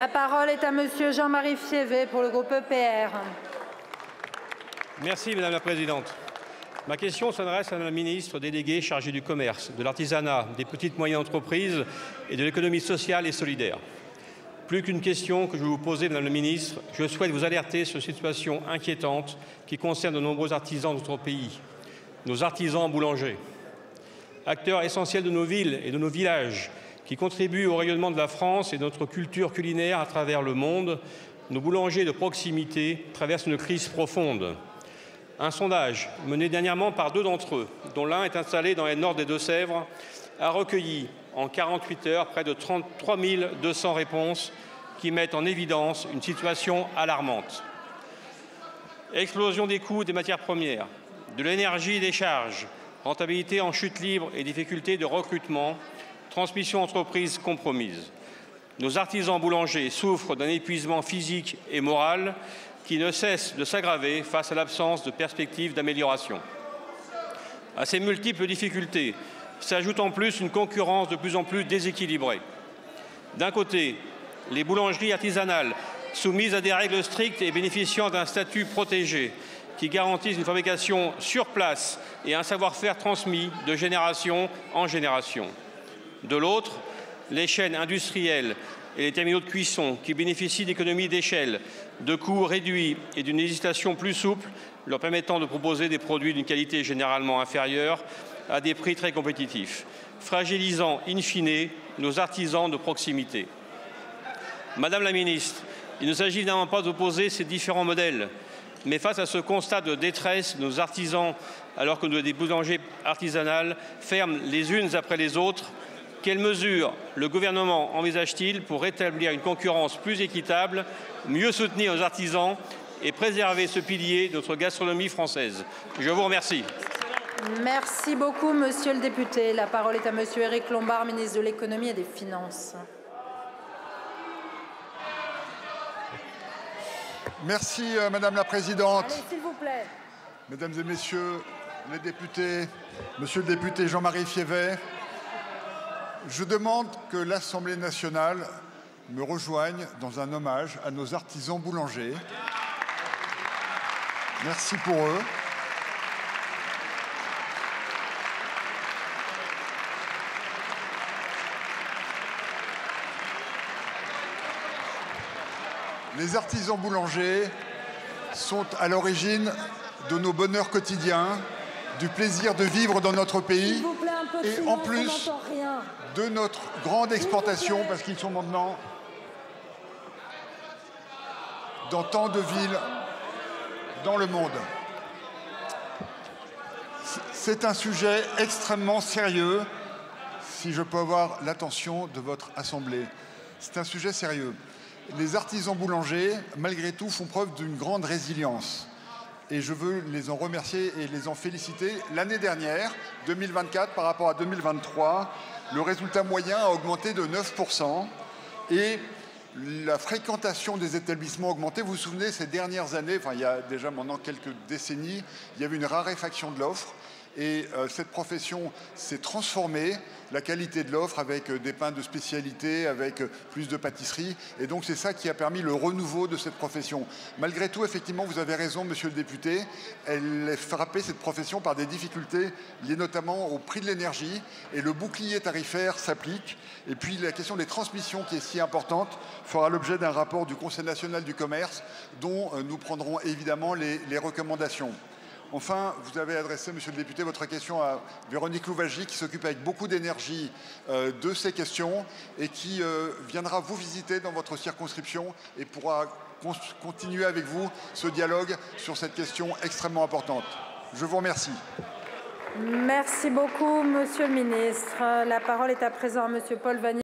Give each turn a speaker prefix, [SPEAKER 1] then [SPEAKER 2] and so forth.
[SPEAKER 1] La parole est à Monsieur Jean-Marie Fievé pour le groupe EPR.
[SPEAKER 2] Merci Madame la Présidente. Ma question s'adresse à Madame la Ministre déléguée chargée du commerce, de l'artisanat, des petites et moyennes entreprises et de l'économie sociale et solidaire. Plus qu'une question que je vais vous poser, Madame la Ministre, je souhaite vous alerter sur une situation inquiétante qui concerne de nombreux artisans de notre pays, nos artisans boulangers. Acteurs essentiels de nos villes et de nos villages, qui contribuent au rayonnement de la France et de notre culture culinaire à travers le monde, nos boulangers de proximité traversent une crise profonde. Un sondage mené dernièrement par deux d'entre eux, dont l'un est installé dans les nord des Deux-Sèvres, a recueilli en 48 heures près de 33 200 réponses qui mettent en évidence une situation alarmante. Explosion des coûts des matières premières, de l'énergie et des charges, rentabilité en chute libre et difficultés de recrutement, transmission entreprise compromise. Nos artisans boulangers souffrent d'un épuisement physique et moral qui ne cesse de s'aggraver face à l'absence de perspectives d'amélioration. À ces multiples difficultés s'ajoute en plus une concurrence de plus en plus déséquilibrée. D'un côté, les boulangeries artisanales soumises à des règles strictes et bénéficiant d'un statut protégé qui garantissent une fabrication sur place et un savoir-faire transmis de génération en génération. De l'autre, les chaînes industrielles et les terminaux de cuisson qui bénéficient d'économies d'échelle, de coûts réduits et d'une législation plus souple, leur permettant de proposer des produits d'une qualité généralement inférieure à des prix très compétitifs, fragilisant in fine nos artisans de proximité. Madame la Ministre, il ne s'agit évidemment pas d'opposer ces différents modèles, mais face à ce constat de détresse, nos artisans, alors que des boulangers artisanales ferment les unes après les autres, quelles mesures le gouvernement envisage-t-il pour rétablir une concurrence plus équitable, mieux soutenir nos artisans et préserver ce pilier de notre gastronomie française? Je vous remercie.
[SPEAKER 1] Merci beaucoup, Monsieur le député. La parole est à Monsieur Éric Lombard, ministre de l'Économie et des Finances.
[SPEAKER 3] Merci, Madame la Présidente.
[SPEAKER 1] Allez, s'il vous plaît.
[SPEAKER 3] Mesdames et Messieurs les députés, Monsieur le député Jean-Marie Fievé, je demande que l'Assemblée nationale me rejoigne dans un hommage à nos artisans boulangers. Merci pour eux. Les artisans boulangers sont à l'origine de nos bonheurs quotidiens, du plaisir de vivre dans notre pays et en plus de notre grande exportation parce qu'ils sont maintenant dans tant de villes dans le monde. C'est un sujet extrêmement sérieux, si je peux avoir l'attention de votre Assemblée. C'est un sujet sérieux. Les artisans boulangers, malgré tout, font preuve d'une grande résilience. Et je veux les en remercier et les en féliciter. L'année dernière, 2024, par rapport à 2023, le résultat moyen a augmenté de 9%. Et la fréquentation des établissements a augmenté. Vous vous souvenez, ces dernières années, enfin il y a déjà maintenant quelques décennies, il y avait une raréfaction de l'offre. Et cette profession s'est transformée, la qualité de l'offre avec des pains de spécialité, avec plus de pâtisserie. Et donc c'est ça qui a permis le renouveau de cette profession. Malgré tout, effectivement, vous avez raison, monsieur le député, elle est frappée, cette profession, par des difficultés liées notamment au prix de l'énergie. Et le bouclier tarifaire s'applique. Et puis la question des transmissions, qui est si importante, fera l'objet d'un rapport du Conseil national du commerce, dont nous prendrons évidemment les recommandations. Enfin, vous avez adressé, monsieur le député, votre question à Véronique Louwagie, qui s'occupe avec beaucoup d'énergie de ces questions et qui viendra vous visiter dans votre circonscription et pourra continuer avec vous ce dialogue sur cette question extrêmement importante. Je vous remercie.
[SPEAKER 1] Merci beaucoup, monsieur le ministre. La parole est à présent à monsieur Paul Vannier.